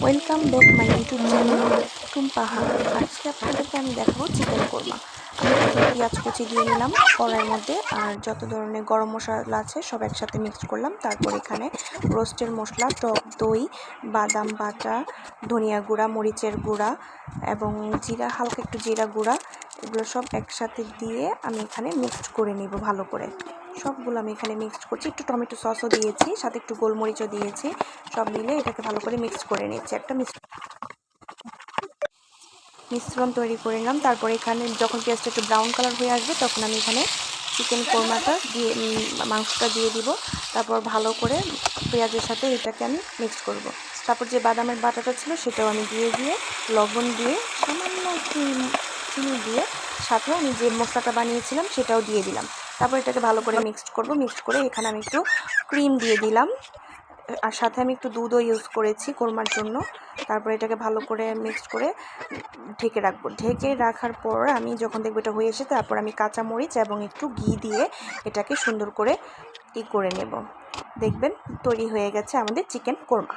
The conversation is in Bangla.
Welcome back my YouTube channel টুম্পাহা। আজকে আপনাদেরকে আমি দেখাবো চিকেন কোরমা। আমি প্রথমে পেঁয়াজ কুচি দিয়ে নিলাম কড়াইয়ের মধ্যে, আর যত ধরনের গরম মশলা আছে সব একসাথে মিক্স করলাম। তারপর এখানে রোস্টের মশলা, টক দই, বাদাম বাটা, ধনিয়া গুঁড়া, মরিচের গুঁড়া এবং জিরা, হালকা একটু জিরা গুঁড়া, এগুলো সব একসাথে দিয়ে আমি এখানে মিক্সড করে নিব ভালো করে। সবগুলো আমি এখানে মিক্সড করছি, একটু টমেটো সসও দিয়েছি, সাথে একটু গোলমরিচও দিয়েছি। সব মিলে এটাকে ভালো করে মিক্স করে নিচ্ছি, একটা মিশ্রণ তৈরি করে নিলাম। তারপরে এখানে যখন পেঁয়াজটা একটু ব্রাউন কালার হয়ে আসবে তখন আমি এখানে চিকেন কোরমাটা দিয়ে মাংসটা দিয়ে দিব। তারপর ভালো করে পেঁয়াজের সাথে এটাকে আমি মিক্স করব। তারপর যে বাদামের বাটাটা ছিল সেটাও আমি দিয়ে লবণ দিয়ে সামান্য একটু চিনি দিয়ে সাথে আমি যে মশলাটা বানিয়েছিলাম সেটাও দিয়ে দিলাম। তারপর এটাকে ভালো করে মিক্সড করব। মিক্সড করে এখানে আমি একটু ক্রিম দিয়ে দিলাম, আর সাথে আমি একটু দুধও ইউজ করেছি কোরমার জন্য। তারপর এটাকে ভালো করে মিক্সড করে ঢেকে রাখবো। ঢেকে রাখার পর আমি যখন দেখবো এটা হয়ে এসে, তারপর আমি কাঁচামরিচ এবং একটু ঘি দিয়ে এটাকে সুন্দর করে করে নেব। দেখবেন তৈরি হয়ে গেছে আমাদের চিকেন কোরমা।